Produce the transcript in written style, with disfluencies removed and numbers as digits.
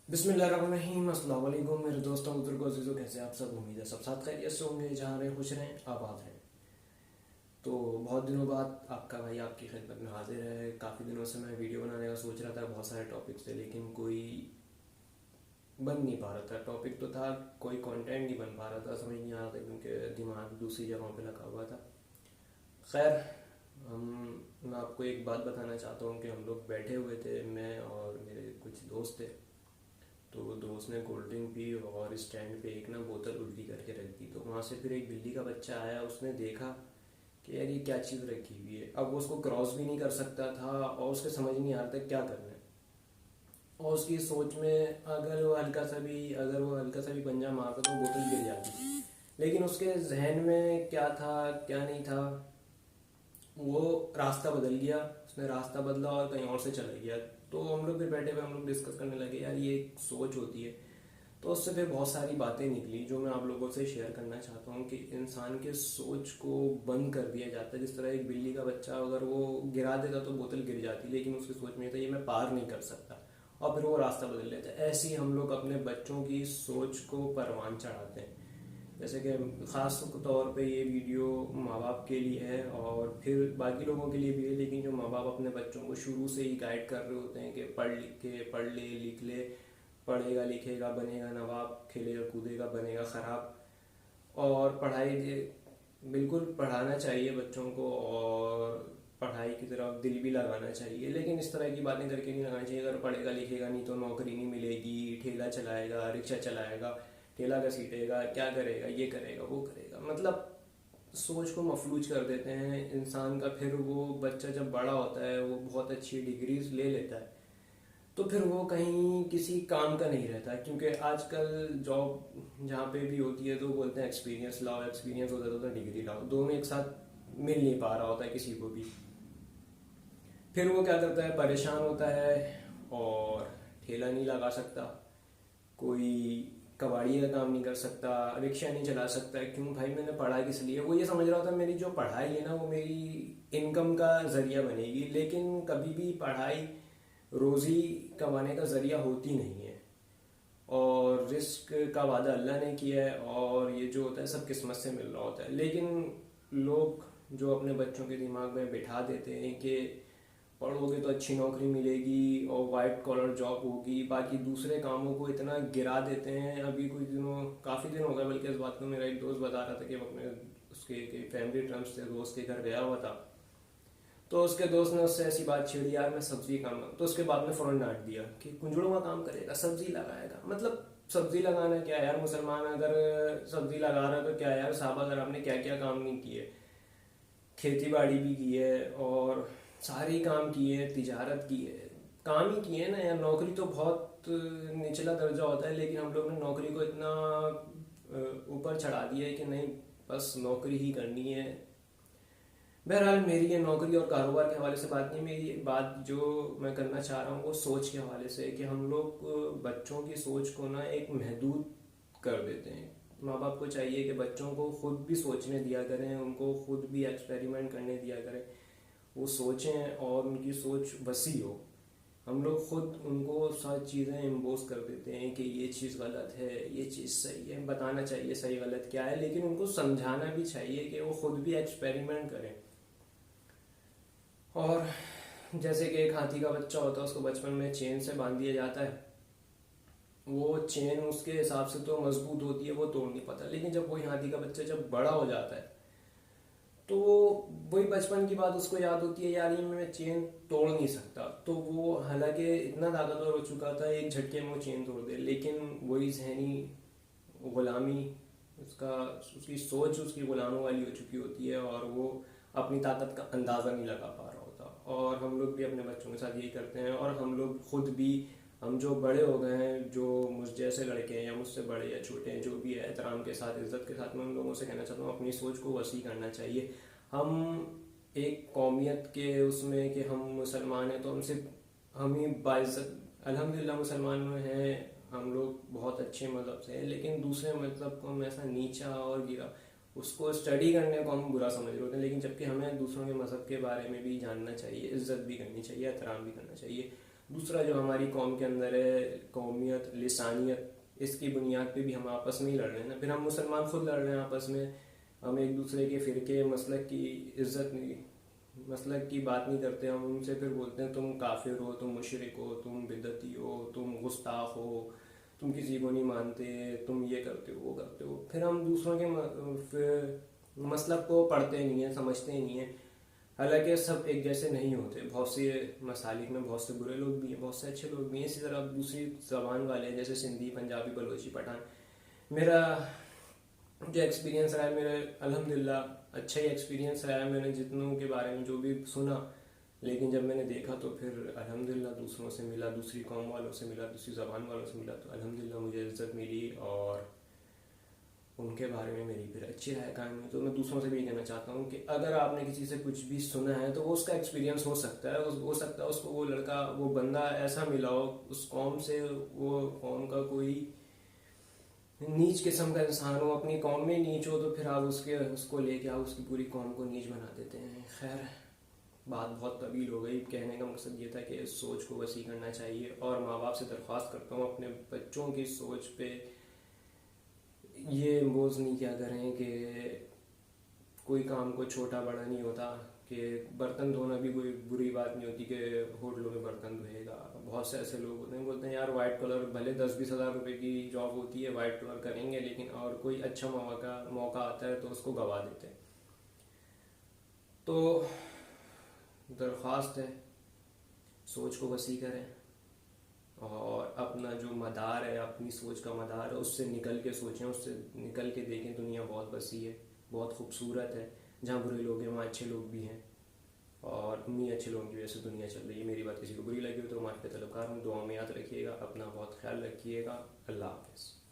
बिस्मिल्लाहिर्रहमानिर्रहीम। अस्सलाम वालेकुम मेरे दोस्तों बुजुर्गों अज़ीज़ों, कैसे आप सब? उम्मीद है सब साथ खैरियत से होंगे, जहाँ रहें खुश रहें आबाद रहें। तो बहुत दिनों बाद आपका भाई आपकी खिदमत में हाजिर है। काफ़ी दिनों से मैं वीडियो बनाने का सोच रहा था, बहुत सारे टॉपिक्स थे लेकिन कोई बन नहीं पा रहा था। टॉपिक तो था, कोई कंटेंट नहीं बन पा रहा था, समझ नहीं आ रहा था क्योंकि दिमाग दूसरी जगहों पे लगा हुआ था। खैर, हम मैं आपको एक बात बताना चाहता हूँ कि हम लोग बैठे हुए थे, मैं और मेरे कुछ दोस्त थे। तो दोस्त ने कोल्ड ड्रिंक पी और स्टैंड पे एक ना बोतल उल्टी करके रख दी। तो वहाँ से फिर एक बिल्ली का बच्चा आया, उसने देखा कि यार ये क्या चीज़ रखी हुई है। अब वो उसको क्रॉस भी नहीं कर सकता था और उसके समझ नहीं आ रहा था क्या करना है। और उसकी सोच में अगर वो हल्का सा भी पंजा मारता तो बोतल गिर जाती। लेकिन उसके जहन में क्या था क्या नहीं था, वो रास्ता बदल गया। उसने रास्ता बदला और कहीं और से चला गया। तो हम लोग फिर बैठे हुए हम लोग डिस्कस करने लगे, यार ये एक सोच होती है। तो उससे फिर बहुत सारी बातें निकली जो मैं आप लोगों से शेयर करना चाहता हूँ कि इंसान के सोच को बंद कर दिया जाता है। जिस तरह एक बिल्ली का बच्चा अगर वो गिरा देता तो बोतल गिर जाती, लेकिन उसकी सोच में था ये मैं पार नहीं कर सकता, और फिर वो रास्ता बदल लेता है। ऐसे ही हम लोग अपने बच्चों की सोच को परवान चढ़ाते हैं। जैसे कि ख़ास तौर पे ये वीडियो माँ बाप के लिए है और फिर बाकी लोगों के लिए भी है, लेकिन जो माँ बाप अपने बच्चों को शुरू से ही गाइड कर रहे होते हैं कि पढ़ ले लिख ले, पढ़ेगा लिखेगा बनेगा नवाब, खेलेगा कूदेगा बनेगा ख़राब। और बिल्कुल पढ़ाना चाहिए बच्चों को और पढ़ाई की तरफ दिल भी लगाना चाहिए, लेकिन इस तरह की बातें करके नहीं लगानी चाहिए। अगर पढ़ेगा लिखेगा नहीं तो नौकरी नहीं मिलेगी, ठेला चलाएगा, रिक्शा चलाएगा, ठेला घसीटेगा, क्या करेगा, ये करेगा वो करेगा, मतलब सोच को मफलूज कर देते हैं इंसान का। फिर वो बच्चा जब बड़ा होता है वो बहुत अच्छी डिग्रीज ले लेता है, तो फिर वो कहीं किसी काम का नहीं रहता। क्योंकि आजकल जॉब जहाँ पे भी होती है तो बोलते हैं एक्सपीरियंस लाओ, एक्सपीरियंस होता है तो डिग्री लाओ, दोनों एक साथ मिल नहीं पा रहा होता है किसी को भी। फिर वो क्या करता है, परेशान होता है और ठेला नहीं लगा सकता, कोई कबाड़ी का काम नहीं कर सकता, रिक्शा नहीं चला सकता। क्यों भाई, मैंने पढ़ा किस लिए? वो ये समझ रहा होता मेरी जो पढ़ाई है ना वो मेरी इनकम का जरिया बनेगी, लेकिन कभी भी पढ़ाई रोजी कमाने का जरिया होती नहीं है। और रिस्क का वादा अल्लाह ने किया है और ये जो होता है सब किस्मत से मिल रहा होता है। लेकिन लोग जो अपने बच्चों के दिमाग में बिठा देते हैं कि पढ़ोगे तो अच्छी नौकरी मिलेगी और वाइट कॉलर जॉब होगी, बाकी दूसरे कामों को इतना गिरा देते हैं। अभी कुछ दिनों, काफ़ी दिन हो गए बल्कि इस बात को, मेरा एक दोस्त बता रहा था कि वो अपने उसके फैमिली टर्म्स से दोस्त के घर गया हुआ था। तो उसके दोस्त ने उससे ऐसी बात छेड़ी, यार मैं सब्जी काम, तो उसके बाद में फौरन डांट दिया कि कुंजड़ों का काम करेगा, सब्जी लगाएगा। मतलब सब्जी लगाना क्या यार, मुसलमान अगर सब्जी लगा रहा है तो क्या यार, साहब अगर आपने क्या क्या काम नहीं किए, खेती बाड़ी भी की है और सारी काम किए, तिजारत की है, काम ही किए ना यार। नौकरी तो बहुत निचला दर्जा होता है, लेकिन हम लोग ने नौकरी को इतना ऊपर चढ़ा दिया है कि नहीं, बस नौकरी ही करनी है। बहरहाल, मेरी ये नौकरी और कारोबार के हवाले से बात नहीं, मेरी एक बात जो मैं करना चाह रहा हूँ वो सोच के हवाले से है कि हम लोग बच्चों की सोच को ना एक महदूद कर देते हैं। माँ बाप को चाहिए कि बच्चों को खुद भी सोचने दिया करें, उनको खुद भी एक्सपेरिमेंट करने दिया करें, वो सोचें और उनकी सोच वसी हो। हम लोग खुद उनको सारी चीज़ें इम्पोज कर देते हैं कि ये चीज़ गलत है, ये चीज़ सही है। बताना चाहिए सही गलत क्या है, लेकिन उनको समझाना भी चाहिए कि वो खुद भी एक्सपेरिमेंट करें। और जैसे कि एक हाथी का बच्चा होता है, उसको बचपन में चेन से बांध दिया जाता है, वो चेन उसके हिसाब से तो मजबूत होती है, वो तोड़ नहीं पाता। लेकिन जब वही हाथी का बच्चा जब बड़ा हो जाता है तो वही बचपन की बात उसको याद होती है, यार ये मैं चेन तोड़ नहीं सकता। तो वो हालांकि इतना ताकतवर हो चुका था एक झटके में वो चेन तोड़ दे, लेकिन वही जहनी गुलामी, उसका उसकी सोच उसकी गुलामों वाली हो चुकी होती है और वो अपनी ताकत का अंदाज़ा नहीं लगा पा रहा होता। और हम लोग भी अपने बच्चों के साथ यही करते हैं। और हम लोग खुद भी, हम जो बड़े हो गए हैं, जो मुझ जैसे लड़के हैं या मुझसे बड़े या छोटे हैं, जो भी है, एहतराम के साथ इज्जत के साथ मैं उन लोगों से कहना चाहता हूँ अपनी सोच को वसी करना चाहिए। हम एक कौमियत के उसमें कि हम मुसलमान हैं तो हम सिर्फ हम ही बाइज्जत, अल्हम्दुलिल्लाह मुसलमान में हैं, हम लोग बहुत अच्छे मज़हब से हैं, लेकिन दूसरे मज़हब को हम ऐसा नीचा और गिरा, उसको स्टडी करने को हम बुरा समझ रहे होते हैं। लेकिन जबकि हमें दूसरों के मज़हब के बारे में भी जानना चाहिए, इज्जत भी करनी चाहिए, एहतराम भी करना चाहिए। दूसरा जो हमारी कौम के अंदर है कौमियत लिसानियत, इसकी बुनियाद पे भी हम आपस में ही लड़ रहे हैं ना। फिर हम मुसलमान खुद लड़ रहे हैं आपस में, हम एक दूसरे के फ़िरके मसलक की इज्जत नहीं, मसलक की बात नहीं करते। हम उनसे फिर बोलते हैं तुम काफिर हो, तुम मुशरिक हो, तुम बिदती हो, तुम गुस्ताख हो, तुम किसी को नहीं मानते, तुम ये करते हो वो करते हो। फिर हम दूसरों के फिर मसलक को पढ़ते नहीं हैं, समझते नहीं हैं। हालांकि सब एक जैसे नहीं होते, बहुत से मसालिक में बहुत से बुरे लोग भी हैं, बहुत से अच्छे लोग भी हैं। इसी तरह दूसरी जबान वाले हैं जैसे सिंधी, पंजाबी, बलोची, पठान। मेरा जो एक्सपीरियंस रहा है, मेरा अल्हम्दुलिल्लाह अच्छा ही एक्सपीरियंस रहा है। मैंने जितनों के बारे में जो भी सुना, लेकिन जब मैंने देखा तो फिर अल्हम्दुलिल्लाह दूसरों से मिला, दूसरी कौम वालों से मिला, दूसरी ज़बान वालों से मिला, तो अल्हम्दुलिल्लाह मुझे इज़्ज़त मिली और उनके बारे में मेरी फिर अच्छी राय कायम हुई। तो मैं दूसरों से भी ये कहना चाहता हूँ कि अगर आपने किसी से कुछ भी सुना है तो वो उसका एक्सपीरियंस हो सकता है, हो सकता है उसको वो लड़का, वो बंदा ऐसा मिला हो उस कौम से, वो कौम का कोई नीच किस्म का इंसान हो, अपनी कौम में नीच हो, तो फिर आप उसको लेके आप उसकी पूरी कौम को नीच बना देते हैं। खैर, बात बहुत तवील हो गई। कहने का मकसद ये था कि इस सोच को वसी करना चाहिए और माँ बाप से दरख्वास्त करता हूँ अपने बच्चों की सोच पे ये इम्पोज नहीं किया करें कि कोई काम को छोटा बड़ा नहीं होता, कि बर्तन धोना भी कोई बुरी बात नहीं होती कि होटलों में बर्तन धोएगा। बहुत से ऐसे लोग होते हैं, बोलते हैं यार वाइट कलर, भले 10-20 हज़ार रुपये की जॉब होती है, वाइट कलर करेंगे, लेकिन और कोई अच्छा मौका आता है तो उसको गवा देते हैं। तो दरख्वास्त है, सोच को वसी करें और अपना जो मदार है, अपनी सोच का मदार है, उससे निकल के सोचें, उससे निकल के देखें। दुनिया बहुत वसी है, बहुत खूबसूरत है। जहाँ बुरे लोग हैं वहाँ अच्छे लोग भी हैं और उन्हीं अच्छे लोगों की वजह से दुनिया चल रही है। मेरी बात किसी को बुरी लगी हो तो माफ़ी का तलबकार हूँ। दुआ में याद रखिएगा, अपना बहुत ख्याल रखिएगा। अल्लाह हाफ़िज़।